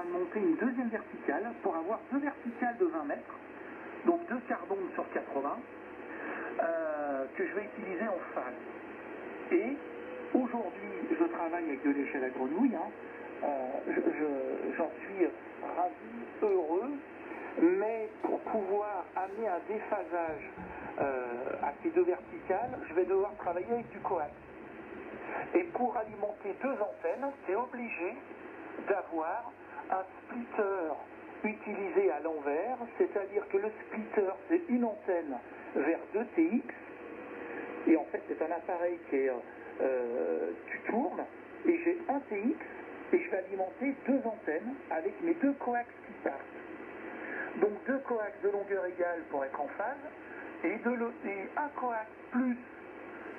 monter une deuxième verticale pour avoir deux verticales de 20 mètres, donc deux quarts d'onde sur 80, que je vais utiliser en phase. Et aujourd'hui, je travaille avec de l'échelle à grenouille, j'en suis ravi, heureux, mais pour pouvoir amener un déphasage à ces deux verticales, je vais devoir travailler avec du coax. Et pour alimenter deux antennes, c'est obligé d'avoir un splitter utilisé à l'envers, c'est-à-dire que le splitter, c'est une antenne vers 2 TX, et en fait c'est un appareil qui est, tu tournes, et j'ai un TX, et je vais alimenter deux antennes avec mes deux coax qui partent. Donc deux coax de longueur égale pour être en phase, et un coax plus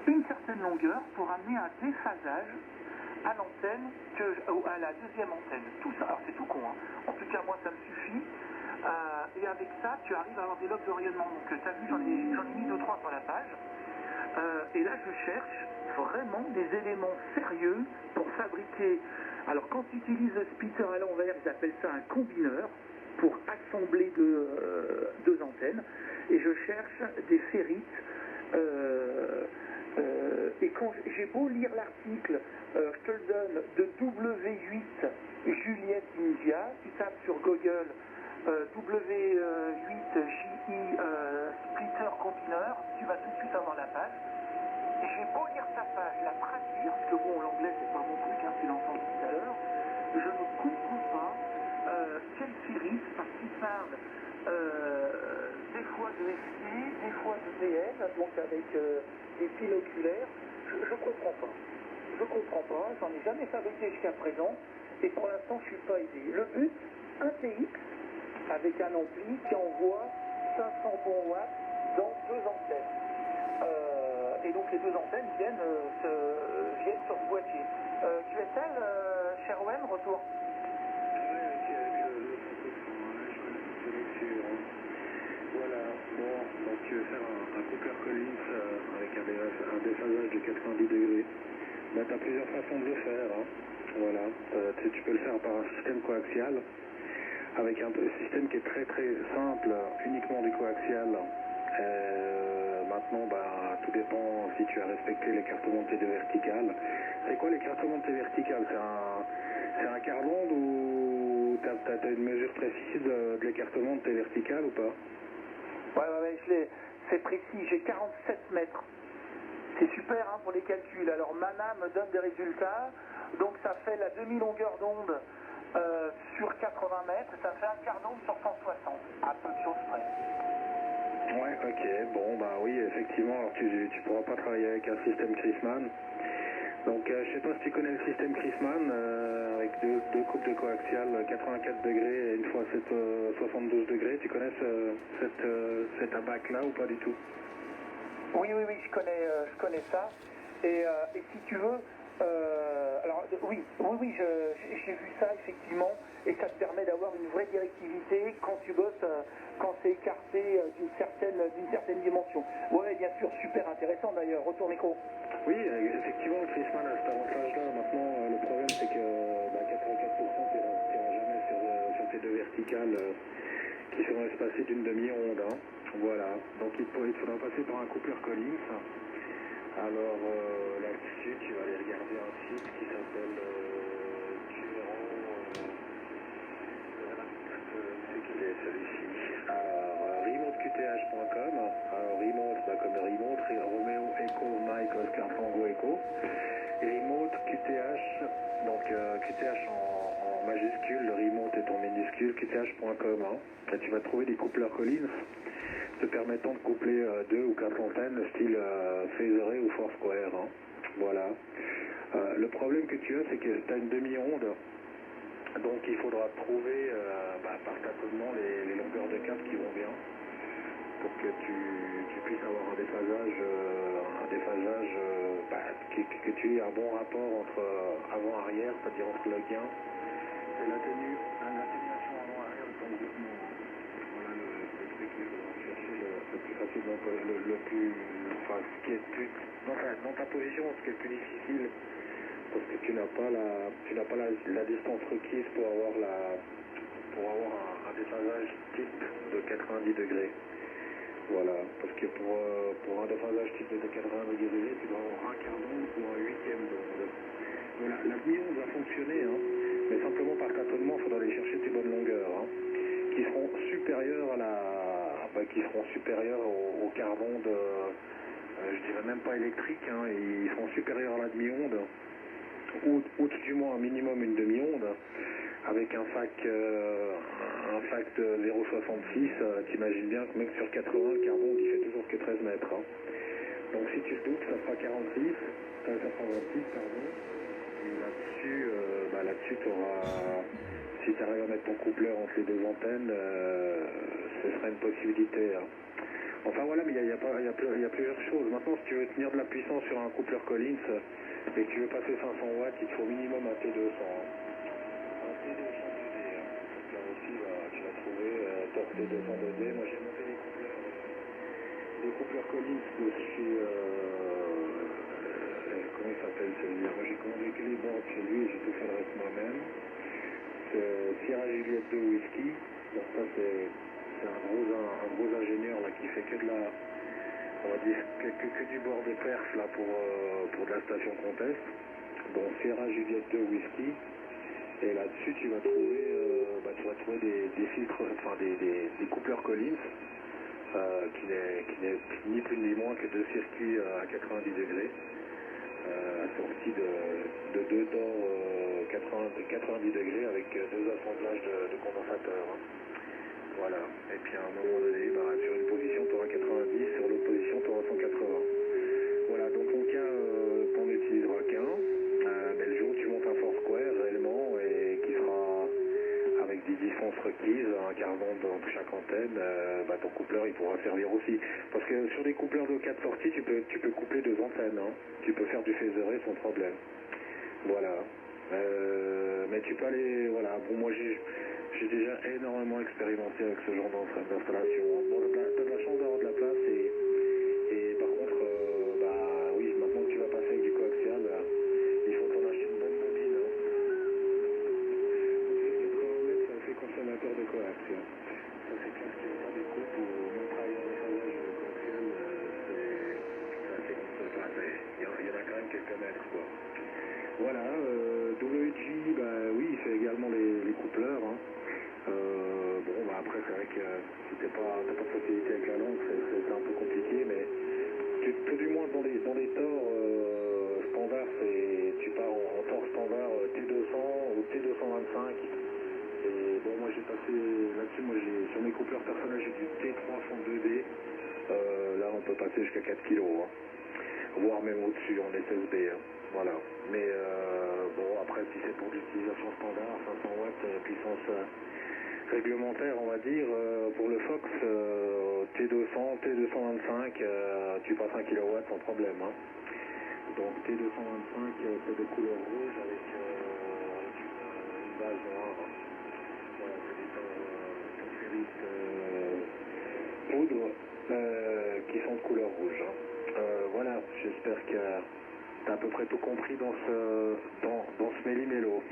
une certaine longueur pour amener un déphasage à l'antenne, à la deuxième antenne. Tout ça, alors c'est tout con, en tout cas moi ça me suffit, et avec ça tu arrives à avoir des lobes de rayonnement. Donc tu as vu, j'en ai mis 2-3 sur la page, et là je cherche vraiment des éléments sérieux pour fabriquer. Alors quand tu utilises le splitter à l'envers, ils appellent ça un combineur pour assembler deux antennes, et je cherche des ferrites. Et quand j'ai beau lire l'article, je te le donne, de W8 Juliette India, tu tapes sur Google W8JI Splitter Combiner, tu vas tout de suite avoir la page. Et j'ai beau lire ta page, la traduire, parce que bon, l'anglais c'est pas mon truc, tu l'as entendu tout à l'heure, je ne comprends pas quel ferrite, parce qu'il parle des fois de FT, des fois de BN, donc avec des piles oculaires. Je comprends pas. Je comprends pas, j'en ai jamais fabriqué jusqu'à présent, et pour l'instant je suis pas aidé. Le but, un TX avec un ampli qui envoie 500 bons watts dans deux antennes. Et donc les deux antennes viennent sur ce boîtier. QSL, cher OM, retour. Voilà, bon, donc tu veux faire un Cooper Collins avec un déphasage de 90 degrés. Bah, tu as plusieurs façons de le faire. Voilà, tu peux le faire par un système coaxial, avec un système qui est très très simple, uniquement du coaxial. Maintenant, bah, tout dépend si tu as respecté les cartes montées de verticales. C'est quoi les cartes montées verticales? C'est un quart d'onde ou tu as une mesure précise de l'écartement de tes verticales ou pas? Ouais, c'est précis, j'ai 47 mètres. C'est super pour les calculs. Alors Mana me donne des résultats, donc ça fait la demi-longueur d'onde sur 80 mètres, ça fait un quart d'onde sur 160, à peu de choses près. Ouais, ok, bon, bah oui, effectivement, alors tu pourras pas travailler avec un système Chrisman. Donc, je sais pas si tu connais le système Chrisman, avec deux coupes de coaxial, 84 degrés et une fois 72 degrés. Tu connais cette abac-là ou pas du tout? Oui, je connais ça. Et si tu veux, alors oui, j'ai vu ça effectivement, et ça te permet d'avoir une vraie directivité quand tu bosses, quand c'est écarté d'une certaine dimension. Ouais, bien sûr, super intéressant d'ailleurs. Retour micro. Oui, effectivement, le Chrisman a cet avantage-là. Maintenant, le problème c'est que 84% tu n'iras jamais sur tes deux verticales qui seront espacées d'une demi-onde. Voilà, donc il te faudra passer par un Cooper Collins. Alors là-dessus, tu vas aller regarder un site qui s'appelle c'est qu'il est celui-ci. Alors, remoteqth.com. Alors, remote, comme le remote, Romeo Echo, Mike, Oscar Tango Echo. Et remote QTH, donc QTH en majuscule, le remote est en minuscule, QTH.com. Là, tu vas trouver des coupleurs Collins te permettant de coupler 2 ou 4 antennes, style Phasor ou Foursquare. Voilà. Le problème que tu as, c'est que tu as une demi-onde, donc il faudra trouver par tâtonnement les longueurs de câble qui vont bien, pour que tu puisses avoir un déphasage que tu aies un bon rapport entre avant-arrière, c'est-à-dire entre le gain et l'atténuation avant-arrière de ton groupement. Voilà le truc qu'il faut chercher le plus facilement, ce qui est plus dans ta position, ce qui est plus difficile, parce que tu n'as pas la distance requise pour avoir déphasage type de 90 degrés. Voilà, parce que pour un déphasage type de 90 degrés, tu dois avoir un quart d'onde ou un huitième d'onde. Voilà, la demi-onde va fonctionner, hein, mais simplement par tâtonnement, il faudra aller chercher tes bonnes longueurs, hein, qui seront supérieures au quart d'onde, je dirais même pas électrique, hein, ils seront supérieurs à la demi-onde, ou du moins un minimum une demi-onde, avec un fac de 0,66, t'imagines bien que mec sur 80, le quart d'onde il fait toujours que 13 mètres. Hein. Donc si tu te doutes, ça fera 46, ça fera 26, pardon. Et là-dessus, tu auras, si tu arrives à mettre ton coupleur entre les deux antennes, ce sera une possibilité. Hein. Enfin voilà, mais il y a plusieurs choses. Maintenant, si tu veux tenir de la puissance sur un coupleur Collins et que tu veux passer 500 watts, il te faut minimum un T200. Hein. Un T200 2D. Hein. Donc là aussi, tu vas trouver torque T200 2D. Moi, j'ai monté des coupleurs Collins de chez... comment il s'appelle celui-là? Moi, j'ai commandé que les bords chez lui et j'ai tout fait le reste moi-même. C'est Sierra Juliette 2 Whisky. Donc ça, c'est un gros ingénieur là qui fait que de la... On va dire que du bord de perf là pour de la station Contest. Donc Sierra Juliette 2 Whisky. Et là-dessus, tu vas trouver des filtres, enfin des coupleurs Collins. Qui n'est ni plus ni moins que deux circuits à 90 degrés, assortis de deux dents 90 degrés avec deux assemblages de condensateurs. Hein. Voilà. Et puis à un moment donné, sur une position, tu auras 90, sur l'autre position, tu auras 180. Voilà, donc mon cas, t'en utiliseras qu'un. Mais le jour où tu montes un Foursquare réellement et qui sera avec des distances requises, un quart d'onde entre chaque antenne, ton coupleur il pourra servir aussi. Parce que sur des coupleurs de 4 sorties, tu peux coupler deux antennes. Hein. Tu peux faire du phaseré sans problème. Voilà. Mais tu peux aller... Voilà. Bon, moi j'ai déjà énormément expérimenté avec ce genre d'installation. Bon, t'as de la chance d'avoir de la place et par contre, oui, maintenant que tu vas passer avec du coaxial, il faut t'en acheter une bonne bobine. Hein. 80 mètres, ça fait consommateur de coax. Hein. Ça c'est clair qu'il y aura des coupes où même travailler en déphasage coaxial, c'est assez consommateur. Il y en a quand même quelques mètres, quoi. Voilà, WG, oui, il fait également les coupleurs. Hein. Après, c'est vrai que si t'as pas de facilité avec la langue, c'est un peu compliqué, mais tout du moins dans les torts standards, tu pars en tort standard T200 ou T225. Et bon, moi j'ai passé là-dessus, sur mes coupleurs personnels, j'ai du T300 2D. Là, on peut passer jusqu'à 4 kg, hein. Voire même au-dessus en SSB. Hein. Voilà. Mais après, si c'est pour l'utilisation standard, 500 watts, puissance réglementaire, on va dire, pour le Fox, T200, T225, tu passes 1 kW sans problème. Hein. Donc T225, c'est de couleur rouge avec une base noire. Voilà, c'est des torférites poudre qui sont de couleur rouge. Hein. Voilà, j'espère que t'as à peu près tout compris dans ce méli-mélo.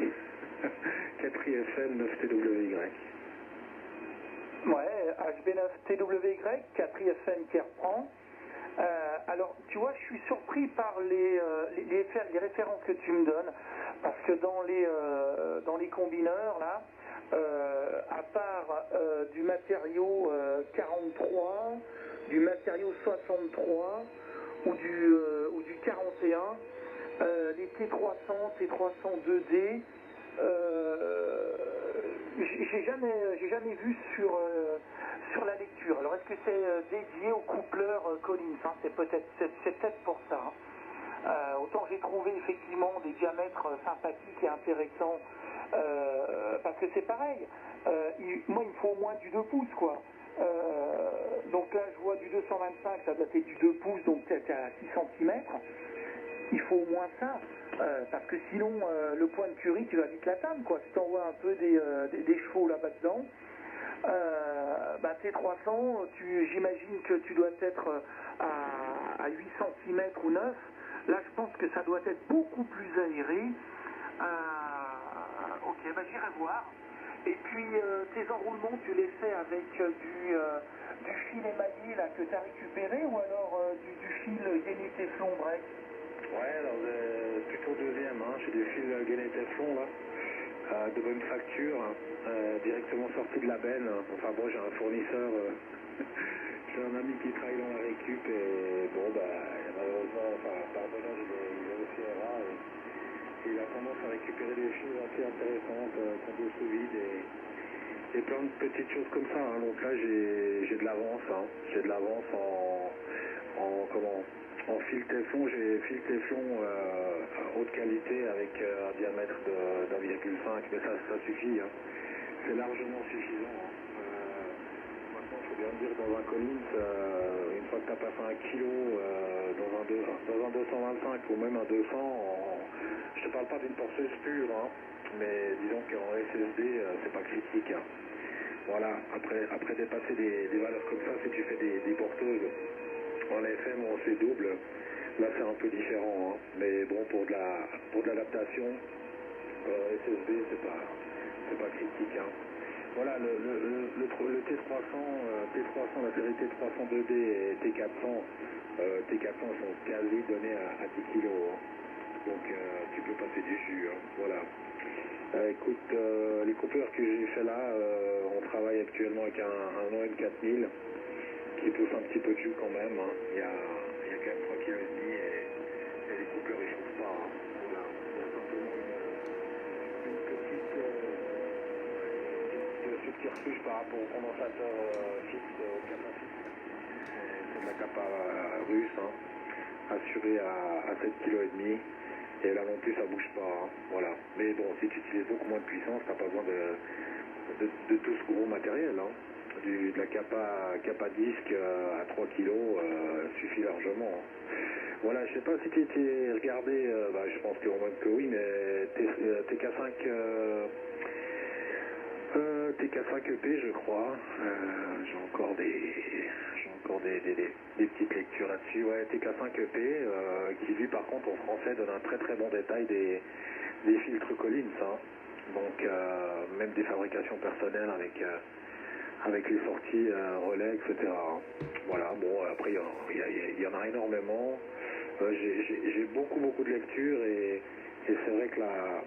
4IFN 9TWY. Ouais, HB9TWY, 4IFN qui reprend. Alors, tu vois, je suis surpris par les références que tu me donnes, parce que dans les combineurs, là, à part du matériau 43, du matériau 63 ou du 41, les T300, T300 2D, j'ai jamais vu sur la lecture. Alors est-ce que c'est dédié au coupleur Collins, hein, c'est peut-être pour ça. Hein. Autant j'ai trouvé effectivement des diamètres sympathiques et intéressants, parce que c'est pareil. Moi il me faut au moins du 2 pouces quoi. Donc là je vois du 225, ça doit être du 2 pouces, donc peut-être à 6 cm. Il faut au moins ça, parce que sinon le point de Curie tu vas vite l'atteindre quoi. Si tu envoies un peu des chevaux là-bas dedans, T300, j'imagine que tu dois être à 8 cm ou 9. Là je pense que ça doit être beaucoup plus aéré. Ok, j'irai voir. Et puis tes enroulements, tu les fais avec du fil émaillé là, que tu as récupéré ou alors du fil gainé Teflon break? Ouais, alors plutôt deuxième, hein. J'ai des fils gainé Teflon là, de bonne facture, directement sortis de la benne. Enfin bon, j'ai un fournisseur, j'ai un ami qui travaille dans la récup et bon bah malheureusement, enfin pardonnant, il est aussi rare et il a tendance à récupérer des choses assez intéressantes, qu'on peut sous vide et plein de petites choses comme ça, hein. Donc là j'ai de l'avance, hein. J'ai de l'avance en fil Teflon. J'ai fil Teflon haute qualité avec un diamètre d'1,5, mais ça suffit, hein. C'est largement suffisant, hein. Maintenant, il faut bien dire, dans un Collins, une fois que tu as passé un kilo dans un 225 ou même un 200, je te parle pas d'une porteuse pure, hein, mais disons qu'en SSD, c'est pas critique, hein. Voilà, après dépasser des valeurs comme ça, si tu fais des porteuses en FM ou en C double, là c'est un peu différent, hein. Mais bon, pour de l'adaptation, SSD, c'est pas critique, hein. Voilà, le T300, la série T300 2D et T400, T400 sont quasi donnés à 10 kg, hein. Donc tu peux passer du jus, hein. Voilà. Écoute, les coupeurs que j'ai fait là, on travaille actuellement avec un OM 4000 qui pousse un petit peu de jus quand même, hein. Il y a quand même 3,5 kg et les coupeurs ils changent pas, hein. Voilà. Il y a simplement une petite ce petit refuge par rapport au condensateur fixe, au capa fixe. C'est de la capa russe, hein, assurée à 7,5 kg. Et là non plus ça bouge pas, hein. Voilà. Mais bon, si tu utilises beaucoup moins de puissance, t'as pas besoin de tout ce gros matériel, hein. De la capa disque à 3 kg suffit largement, hein. Voilà, je sais pas si tu étais regardé, je pense que oui, mais TK5 TK5 EP, je crois. J'ai encore des petites lectures là-dessus. Ouais, TK5 EP, qui lui par contre en français donne un très très bon détail des filtres Collins, hein. Donc même des fabrications personnelles avec les sorties relais, etc. Voilà, bon après il y en a énormément. J'ai beaucoup de lectures et c'est vrai que là,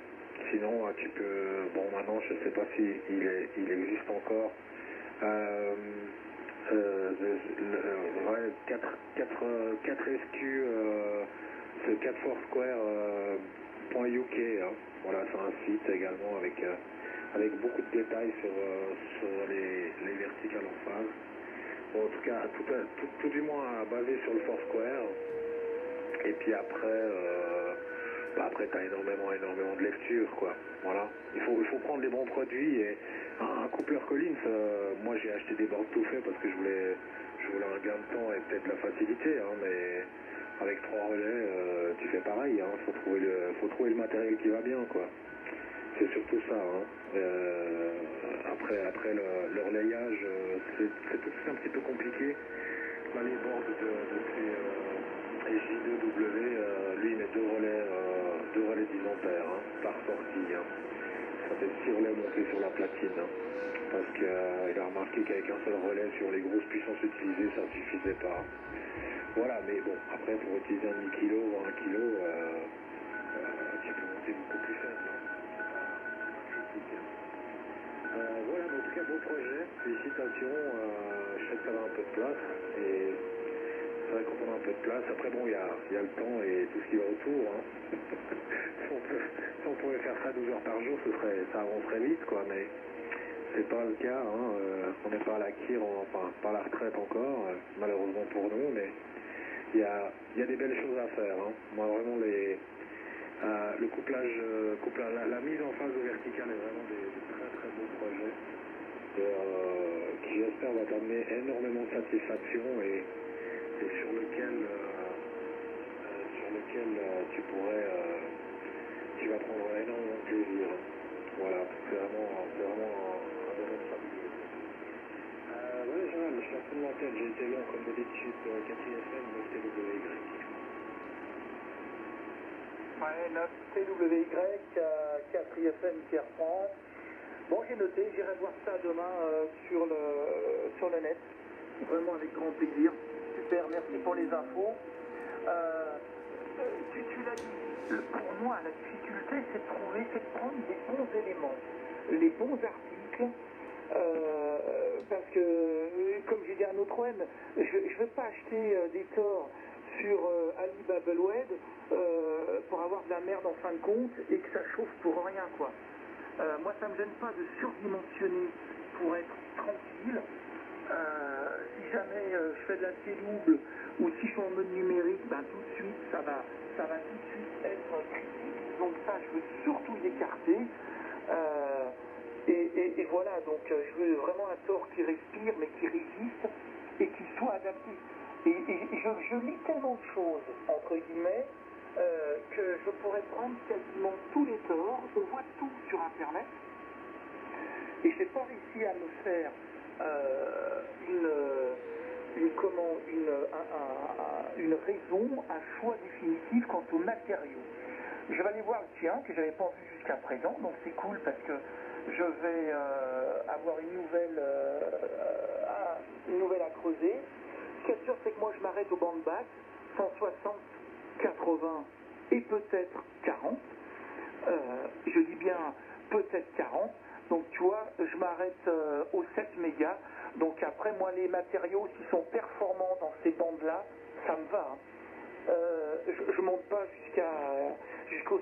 sinon tu peux, bon maintenant je sais pas si il existe encore, ouais, 4 SQ, c'est 4 Foursquare.uk, hein. Voilà, c'est un site également avec beaucoup de détails sur les verticales en phase. Bon, en tout cas, tout du moins basé sur le Foursquare. Et puis après tu as énormément de lectures, quoi. Voilà. Il faut prendre les bons produits et un coupler Collins, moi j'ai acheté des bords tout faits parce que je voulais un gain de temps et peut-être de la facilité, hein, mais avec 3 relais, tu fais pareil, hein. Faut trouver le matériel qui va bien, quoi. C'est surtout ça, hein. Après le relayage, c'est tout un petit peu compliqué. Là, les bords de ces J2W, lui il met deux relais 10 ampères, hein, par sortie, hein. Ça fait 6 relais montés sur la platine, hein, parce qu'il a remarqué qu'avec un seul relais sur les grosses puissances utilisées, ça ne suffisait pas. Voilà, mais bon, après pour utiliser un demi-kilo ou un kilo, tu peux monter beaucoup plus faible, hein. C'est pas critique, hein. Voilà, mais en tout cas, beau projet, félicitations, je sais que ça va un peu de place, et c'est vrai qu'on a un peu de place, après bon, il y a le temps et tout ce qui va autour, hein. Si on pouvait faire ça 12 heures par jour, ça avancerait vite, quoi, mais c'est pas le cas, hein. On n'est pas à la kir, enfin, pas à la retraite encore, malheureusement pour nous, mais il y a des belles choses à faire, hein. Moi, vraiment, le couplage, la mise en phase au vertical est vraiment des très très beaux projets qui j'espère va t'amener énormément de satisfaction et sur lequel tu vas prendre énormément de plaisir. Voilà, c'est vraiment un domaine fabuleux. Ouais, Gérald, je suis à fond de l'antenne, j'ai été long comme d'habitude, 4FM, 9TWY. Ouais, 9TWY, 4IFM qui reprend. Bon, j'ai noté, j'irai voir ça demain sur le net. Vraiment avec grand plaisir. Super, merci pour les infos. Tu l'as dit, pour moi, la difficulté, c'est de prendre des bons éléments, les bons articles, parce que, comme j'ai dit à un autre OM, je ne veux pas acheter des torts sur Alibabelweb pour avoir de la merde en fin de compte et que ça chauffe pour rien, quoi. Moi, ça ne me gêne pas de surdimensionner pour être tranquille. Si jamais je fais de la double ou si je suis en mode numérique, ben, tout de suite, ça va tout de suite être critique. Donc ça, je veux surtout l'écarter. Et voilà, donc je veux vraiment un tort qui respire, mais qui résiste et qui soit adapté. Et je lis tellement de choses, entre guillemets, que je pourrais prendre quasiment tous les torts. On voit tout sur Internet. Et je n'ai pas réussi à me faire une raison, un choix définitif quant aux matériaux. Je vais aller voir le tien, que je n'avais pas vu jusqu'à présent, donc c'est cool parce que je vais avoir une nouvelle à creuser. Ce qui est sûr, c'est que moi je m'arrête au banc de basse, 160, 80 et peut-être 40. Je dis bien peut-être 40. Donc tu vois, je m'arrête aux 7 mégas. Donc après, moi, les matériaux, s'ils sont performants dans ces bandes-là, ça me va. Hein. Je monte pas jusqu'au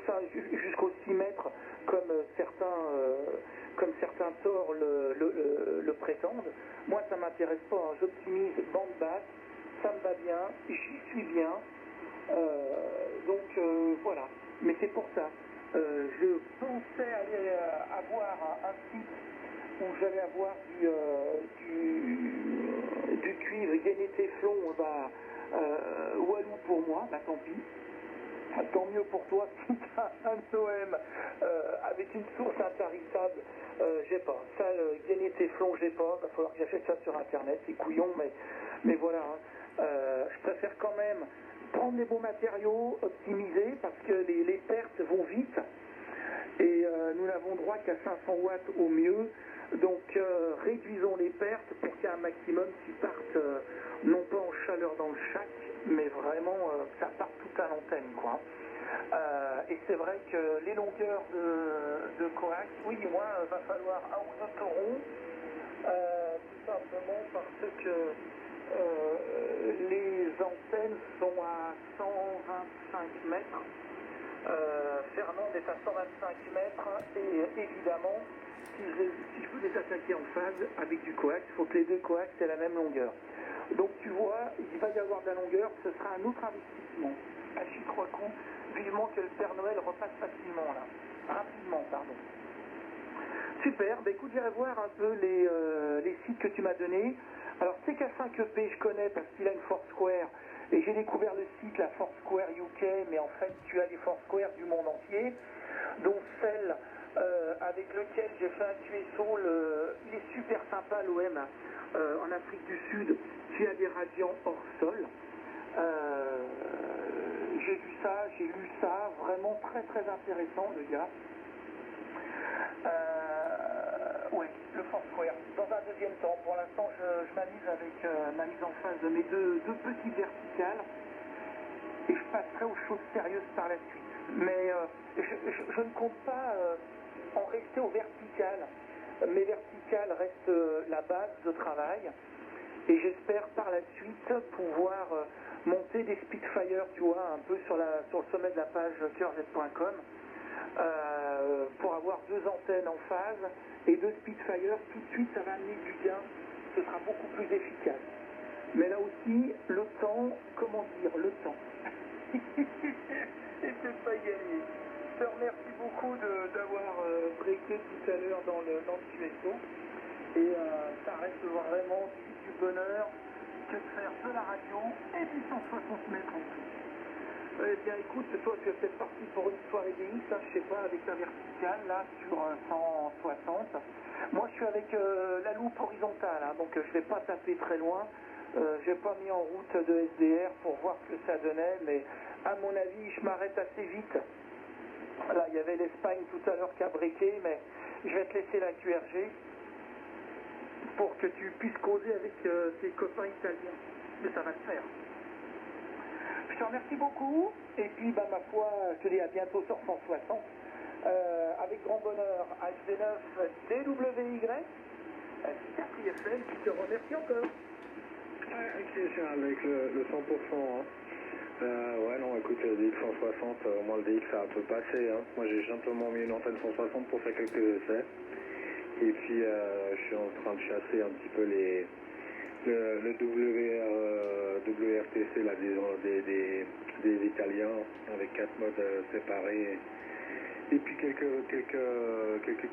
6 mètres comme certains torts le prétendent. Moi, ça m'intéresse pas. Hein. J'optimise bande basse, ça me va bien, j'y suis bien. Voilà. Mais c'est pour ça. Je pensais aller avoir un site où j'allais avoir du cuivre gainé téflon, walou pour moi, bah tant pis. Tant mieux pour toi si tu as un OM avec une source intarissable, j'ai pas. Ça, gainé téflon, j'ai pas. Il va falloir que j'achète ça sur internet, c'est couillon, mais voilà. Hein. Je préfère quand même prendre les bons matériaux, optimiser, parce que les pertes vont vite. Et nous n'avons droit qu'à 500 watts au mieux. Donc réduisons les pertes pour qu'il y ait un maximum qui partent, non pas en chaleur dans le chac, mais vraiment ça part toute à l'antenne, quoi. Et c'est vrai que les longueurs de coax, oui, moi, va falloir un ou deux taurons, tout simplement parce que les antennes sont à 125 mètres. Fernand est à 125 mètres et évidemment, si je veux les attaquer en phase avec du coax, il faut que les deux coax aient la même longueur. Donc tu vois, il va y avoir de la longueur, ce sera un autre investissement. À j'y crois con, vivement que le Père Noël repasse facilement là. Rapidement, pardon. Super, bah écoute, j'irai voir un peu les sites que tu m'as donnés. Alors CK5EP, je connais parce qu'il a une Foursquare. Et j'ai découvert le site, la Foursquare UK, mais en fait, tu as les Foursquare du monde entier, dont celle avec lequel j'ai fait un QSO. Il est super sympa, l'OM, en Afrique du Sud, qui a des radians hors sol. J'ai vu ça, j'ai lu ça, vraiment très très intéressant, le gars. Oui, le Foursquare. Dans un deuxième temps, pour l'instant, je m'amuse avec ma mise en phase de mes deux petites verticales et je passerai aux choses sérieuses par la suite. Mais je ne compte pas en rester aux verticales. Mes verticales restent la base de travail et j'espère par la suite pouvoir monter des Spitfire, tu vois, un peu sur le sommet de la page cœurz.com. Pour avoir deux antennes en phase et deux Spitfire, tout de suite ça va amener du gain, ce sera beaucoup plus efficace. Mais là aussi, le temps, comment dire, le temps. Et c'est pas gagné. Je te remercie beaucoup d'avoir breaké tout à l'heure dans le QSO. Et ça reste vraiment du bonheur que de faire de la radio et du 160 mètres en tout. Eh bien écoute, toi tu es peut-être parti pour une soirée DX, hein, je sais pas, avec la verticale, là, sur 160. Moi je suis avec la loupe horizontale, hein, donc je vais pas taper très loin. J'ai pas mis en route de SDR pour voir ce que ça donnait, mais à mon avis, je m'arrête assez vite. Là, il y avait l'Espagne tout à l'heure qui a breaké, mais Je vais te laisser la QRG pour que tu puisses causer avec tes copains italiens. Mais ça va le faire. Je te remercie beaucoup. Et puis, bah, ma foi, je te dis à bientôt sur 160. Avec grand bonheur, HV9 DWY. KPFL, je te remercie encore. Ouais, ok, Charles, avec le 100%. Hein. Ouais, non, écoute, le DX 160, au moins le DX ça a un peu passé. Hein. Moi, j'ai simplement mis une antenne 160 pour faire quelques essais. Et puis, je suis en train de chasser un petit peu le WRTC là, des Italiens avec 4 modes séparés. Et puis quelques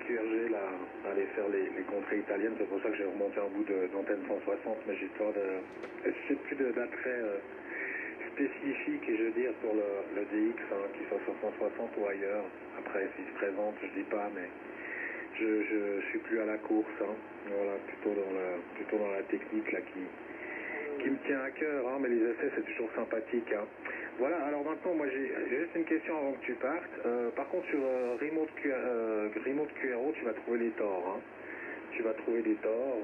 QRG là, à aller faire les contrées italiennes. C'est pour ça que j'ai remonté un bout d'antenne 160, mais j'ai peur de... J'ai plus d'attrait spécifique, et je veux dire, pour le DX, hein, qu'il soit sur 160 ou ailleurs. Après, s'il se présente, je dis pas, mais je suis plus à la course. Hein. Voilà, plutôt dans la technique là qui me tient à cœur, hein, mais les essais c'est toujours sympathique. Hein. Voilà, alors maintenant moi j'ai juste une question avant que tu partes. Par contre sur Remote QRO tu vas trouver les torts. Hein. Tu vas trouver des torts,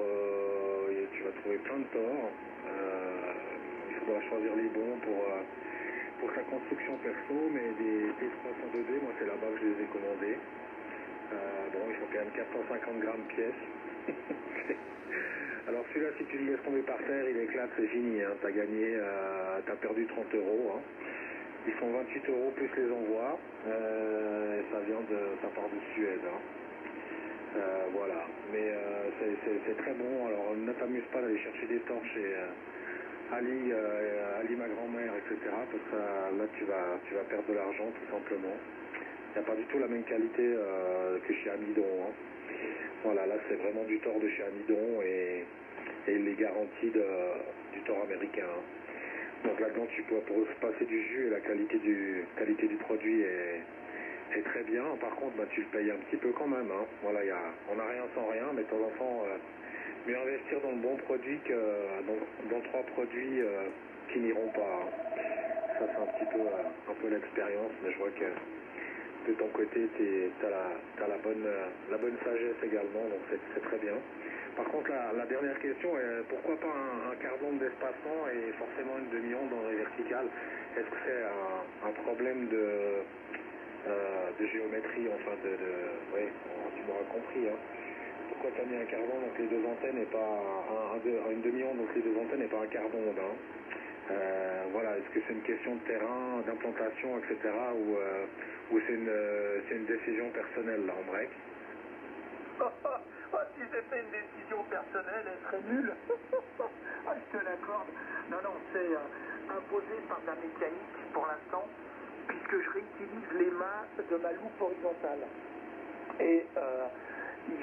et tu vas trouver plein de torts. Il faudra choisir les bons pour sa construction perso, mais des P302D, moi c'est là-bas que je les ai commandés. Bon, ils font quand même 450 grammes pièce. Alors celui-là, si tu le laisses tomber par terre, il éclate, c'est fini. Hein. T'as gagné, t'as perdu 30 €. Hein. Ils sont 28 € plus les envois. Ça part de Suède. Hein. Voilà. Mais c'est très bon. Alors ne t'amuse pas d'aller chercher des torches chez Ali ma grand-mère, etc. Parce que là tu vas perdre de l'argent tout simplement. Il n'y a pas du tout la même qualité que chez Amidon. Hein. Voilà, là c'est vraiment du tort de chez Amidon et les garanties du tort américain. Hein. Donc là-dedans tu peux se passer du jus et la qualité du produit est très bien. Par contre bah, tu le payes un petit peu quand même. Hein. Voilà, on n'a rien sans rien, mais de temps en temps mieux investir dans le bon produit que dans 3 produits qui n'iront pas. Hein. Ça c'est un peu l'expérience, mais je vois que de ton côté, t'as la bonne sagesse également, donc c'est très bien. Par contre, la dernière question est pourquoi pas un quart d'onde d'espacement et forcément une demi-onde dans les verticales? Est-ce que c'est un problème de géométrie, enfin oui, tu m'auras compris. Hein. Pourquoi tu as mis un quart d'onde donc les deux antennes et pas une demi-onde donc les deux antennes et pas un quart d'onde? Hein. Voilà, est-ce que c'est une question de terrain, d'implantation, etc. ou c'est une décision personnelle là en break? Si c'était une décision personnelle, elle serait nulle. Je te l'accorde. Non, c'est imposé par la mécanique pour l'instant, puisque je réutilise les mâts de ma loupe horizontale. Et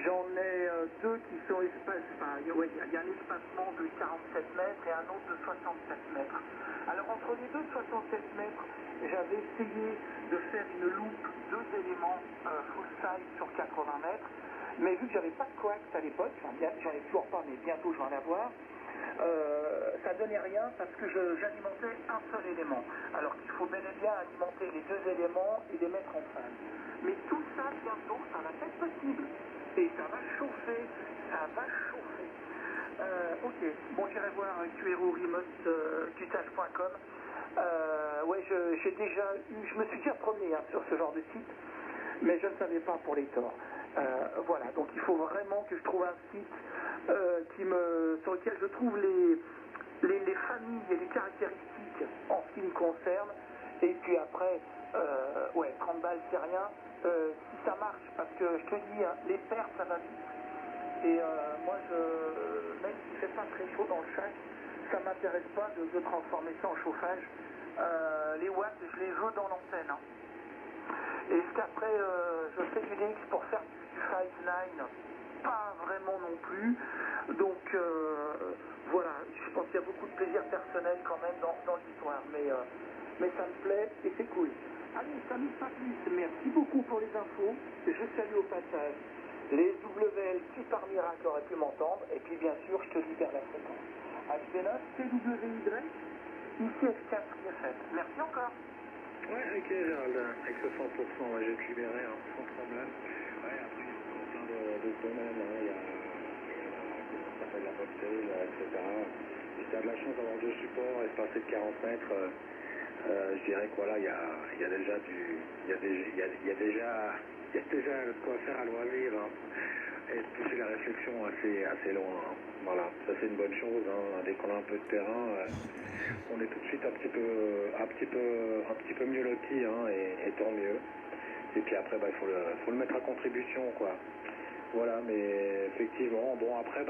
j'en ai deux qui sont espacés. Enfin, il y a un espacement de 47 mètres et un autre de 67 mètres. Alors entre les deux de 67 mètres, j'avais essayé de faire une loupe 2 éléments full size sur 80 mètres. Mais vu que j'avais pas de coax à l'époque, j'en ai toujours pas, mais bientôt je vais en avoir, ça donnait rien parce que j'alimentais un seul élément. Alors qu'il faut bel et bien alimenter les 2 éléments et les mettre en phase. Mais tout ça, bientôt, ça va être possible. Et ça va chauffer. Ok, bon, j'irai voir QRO Remote tutage.com. Ouais, j'ai déjà eu, je me suis déjà promené sur ce genre de site, mais je ne savais pas pour les torts. Voilà, donc il faut vraiment que je trouve un site sur lequel je trouve les familles et les caractéristiques en ce qui me concerne. Et puis après, 30 balles c'est rien. Si ça marche, parce que je te dis, hein, les pertes ça va vite. Et moi, même s'il ne fait pas très chaud dans le chac, ça ne m'intéresse pas de transformer ça en chauffage. Les watts, je les veux dans l'antenne. Hein. Et qu'après, je fais du DX pour faire du 5-9, pas vraiment non plus. Donc, voilà, je pense qu'il y a beaucoup de plaisir personnel quand même dans l'histoire. Mais ça me plaît et c'est cool. Allez, ça ne pas plus. Merci beaucoup pour les infos. Je salue au passage les WL qui par miracle auraient pu m'entendre. Et puis, bien sûr, je te libère la fréquence. HV9, TWY, ici F4 IFM. Merci encore. Ouais, ok, Gérald, avec ce 100%, ouais, je vais te libérer, hein, sans problème. Ouais, après, il y a encore plein de ce domaine, hein. Il y a comment ça s'appelle, la Bobtail, etc. Si tu as de la chance d'avoir deux supports et de passer de 40 mètres, je dirais que voilà, il y a déjà de quoi faire à loisir, hein, et de pousser la réflexion assez loin, hein. Voilà, ça c'est une bonne chose, hein. Dès qu'on a un peu de terrain, on est tout de suite un petit peu mieux loti, hein, et tant mieux. Et puis après, il faut le mettre à contribution, quoi. Voilà, mais effectivement, bon après,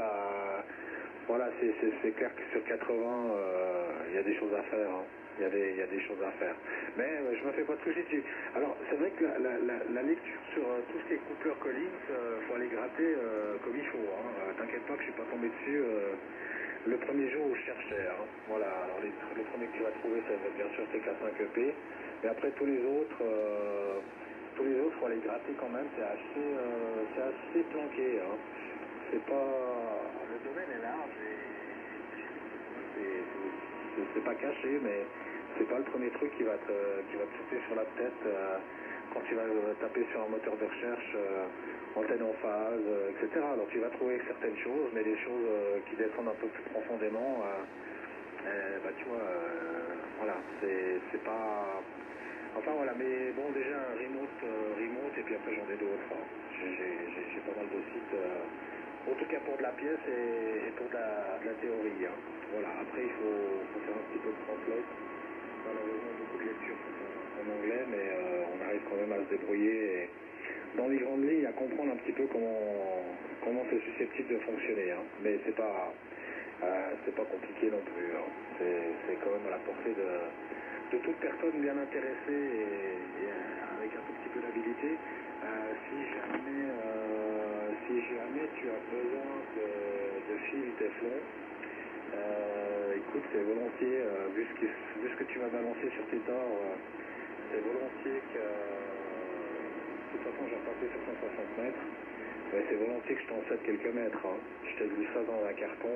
voilà, c'est clair que sur 80, il y a des choses à faire, hein. Il y a des choses à faire. Mais je me fais pas de soucis dessus. Alors, c'est vrai que la lecture sur tout ce qui est coupleur Collins, faut aller gratter comme il faut, hein. T'inquiète pas que je suis pas tombé dessus le premier jour où je cherchais, hein. Voilà, alors le premier que tu vas trouver, ça va être bien sûr TK5EP. Mais après, tous les autres, faut aller gratter quand même. C'est assez planqué, hein. C'est pas... Le domaine est large et c'est pas caché, mais c'est pas le premier truc qui va te sauter sur la tête quand tu vas taper sur un moteur de recherche, antenne en phase, etc. Alors tu vas trouver certaines choses, mais des choses qui descendent un peu plus profondément, tu vois, voilà, c'est pas... Enfin voilà, mais bon, déjà remote et puis après j'en ai d'autres, hein. J'ai pas mal de sites, en tout cas pour de la pièce et pour de la théorie, hein. Voilà, après il faut faire un petit peu de translate. Malheureusement beaucoup de lectures sont en anglais, mais on arrive quand même à se débrouiller et dans les grandes lignes à comprendre un petit peu comment c'est susceptible de fonctionner, hein. Mais c'est pas compliqué non plus, hein. C'est quand même à la portée de toute personne bien intéressée et avec un tout petit peu d'habilité. Si jamais tu as besoin de fil Teflon, écoute, c'est volontiers, vu ce que tu vas balancer sur tes torts, c'est volontiers que, de toute façon, j'ai reparti sur 160 mètres, mais c'est volontiers que je t'en cède quelques mètres, hein. Je te dis ça dans un carton.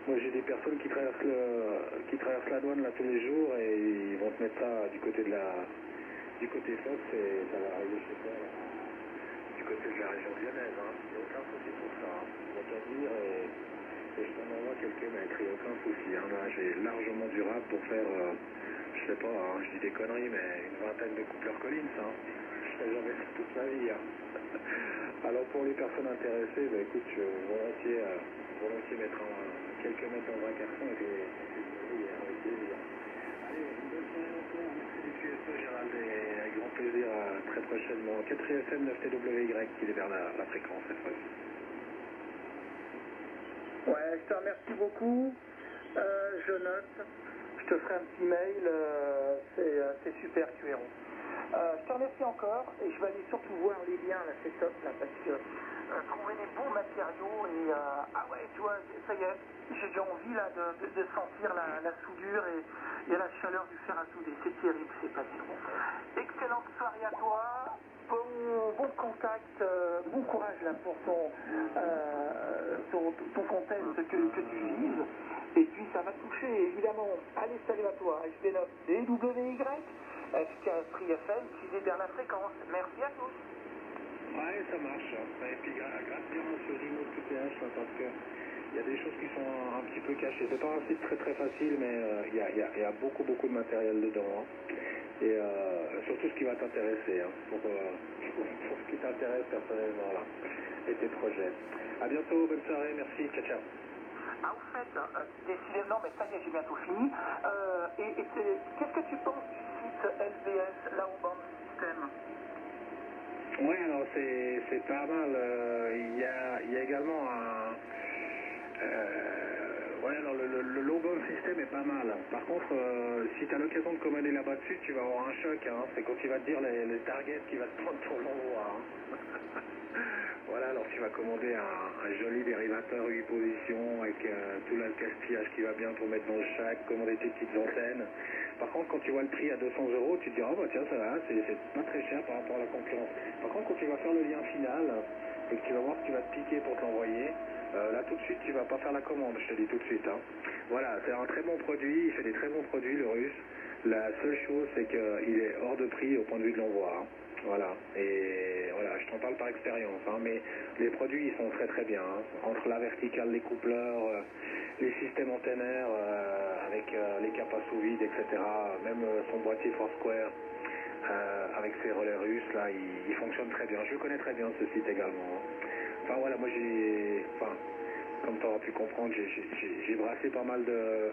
Moi, j'ai des personnes qui traversent la douane là tous les jours et ils vont te mettre ça du côté Fox et ça va arriver chez toi, là, du côté de la région lyonnaise, hein. Il n'y a aucun souci pour ça, hein. On va te dire et je t'en envoie quelques mètres, il n'y a aucun souci, hein. Là, j'ai largement du rap pour faire, je sais pas, hein, je dis des conneries, mais une vingtaine de coupleurs Collins, hein. Je fais jamais ça toute ma vie, hein. Alors pour les personnes intéressées, écoute, je volontiers mettre quelques mètres dans un carton et puis avec plaisir. Allez, une bonne soirée encore, merci du QSE Gérald et avec grand plaisir très prochainement. 4FM 9TWY qui libère la fréquence cette fois-ci. Ouais, je te remercie beaucoup. Je note. Je te ferai un petit mail. C'est super, QRO. Je te remercie encore et je vais aller surtout voir les liens, là, c'est top, là, parce que trouver les bons matériaux et ah ouais, tu vois, ça y est, j'ai déjà envie là de sentir la soudure et la chaleur du fer à souder. C'est terrible, c'est passionnant. Excellente soirée à toi. Bon contact, bon courage là pour ton contest que tu vises. Et puis ça m'a touché évidemment. Allez, salut à toi. Je dénote DWY, FK Free FM qui libère la fréquence. Merci à tous. Ouais, ça marche. Et puis gratte bien ce remote QTH parce que il y a des choses qui sont un petit peu cachées. C'est pas un site très très facile, mais il y a beaucoup de matériel dedans, hein. Et surtout ce qui va t'intéresser, hein, pour ce qui t'intéresse personnellement là, et tes projets. À bientôt, bonne soirée, merci, ciao ciao. Ah, au fait, décidément, mais ça y est, j'ai bientôt fini. Qu'est-ce que tu penses du site LBS, Laoban System? Ouais, alors c'est pas mal. Il y a également un... ouais, alors le low bound system est pas mal. Par contre, si tu as l'occasion de commander là-bas dessus, tu vas avoir un choc, hein. C'est quand tu vas te dire les targets qui va te prendre pour l'envoi, hein. Voilà, alors tu vas commander un joli dérivateur 8 positions avec tout l'alcastillage qui va bien pour mettre dans le chac, commander tes petites antennes. Par contre, quand tu vois le prix à 200 €, tu te dis, oh bah tiens, ça va, c'est pas très cher par rapport à la concurrence. Par contre, quand tu vas faire le lien final et que tu vas voir que tu vas te piquer pour te l'envoyer, là tout de suite, tu vas pas faire la commande, je te dis tout de suite, hein. Voilà, c'est un très bon produit, il fait des très bons produits, le russe. La seule chose, c'est qu'il est hors de prix au point de vue de l'envoi, hein. Voilà, et voilà, je t'en parle par expérience, hein, mais les produits ils sont très très bien, hein. Entre la verticale, les coupleurs, les systèmes antennaires avec les capas sous vide, etc. Même son boîtier Foursquare avec ses relais russes, là, il fonctionne très bien. Je connais très bien ce site également, hein. Enfin voilà, moi comme tu auras pu comprendre, j'ai brassé pas mal de,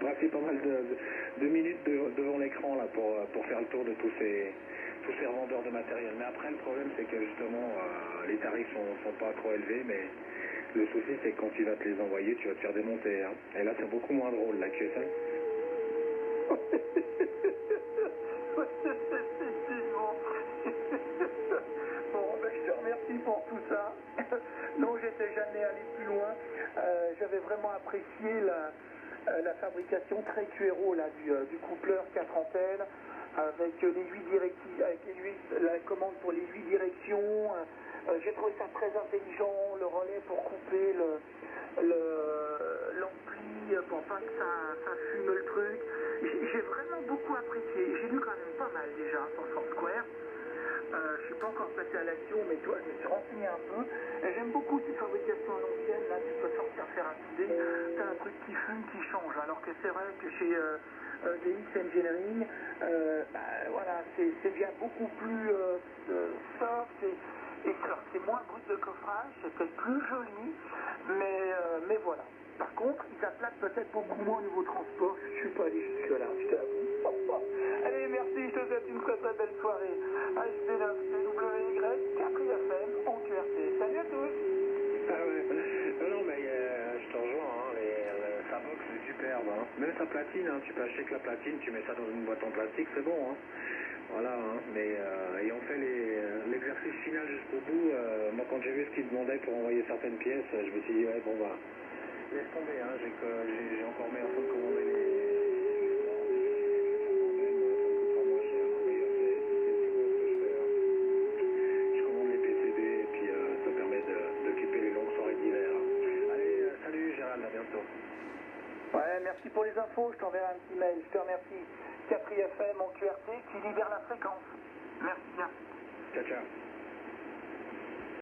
brassé pas mal de minutes devant l'écran là pour faire le tour de tous ces revendeurs de matériel. Mais après, le problème, c'est que justement, les tarifs sont pas trop élevés, mais le souci, c'est que quand tu vas te les envoyer, tu vas te faire démonter, hein. Et là, c'est beaucoup moins drôle, là, tu sais. Bon, ben, je te remercie pour tout ça. Non, j'étais jamais allé plus loin. J'avais vraiment apprécié la fabrication très cuero là, du coupleur 4 antennes avec les 8 directives, avec la commande pour les 8 directions. J'ai trouvé ça très intelligent, le relais pour couper l'ampli pour pas que ça fume le truc. J'ai vraiment beaucoup apprécié. J'ai lu quand même pas mal déjà sur Foursquare. Je ne suis pas encore passé à l'action, mais toi, je me suis renseigné un peu. J'aime beaucoup ces fabrications à l'ancienne. Là, tu peux sortir faire un soudé. Tu as un truc qui fume, qui change. Alors que c'est vrai que chez DX Engineering, voilà, c'est bien beaucoup plus soft et c'est moins brut de coffrage. C'est peut-être plus joli, mais voilà. Par contre, ils aplatent peut-être beaucoup moins au niveau transport. Je ne suis pas allé jusque-là, je t'avoue. Allez, merci, je te souhaite une très très belle soirée. HD9, TWY, 4FM, en QRT. Salut à tous. Ah ouais, non, mais je te rejoins, hein, sa box c'est superbe, hein. Même sa platine, hein, tu peux acheter que la platine, tu mets ça dans une boîte en plastique, c'est bon, hein. Voilà, hein, mais ayant fait l'exercice final jusqu'au bout, moi quand j'ai vu ce qu'il demandait pour envoyer certaines pièces, je me suis dit, ouais, bon bah, laisse tomber, hein, j'ai encore mis un fond de commander je commande les PCB et puis ça permet d'occuper les longues soirées d'hiver. Allez, salut Gérald, à bientôt. Ouais, merci pour les infos, je t'enverrai un petit mail. Je te remercie. 4FM en QRT qui libère la fréquence. Merci bien. Ciao, ciao.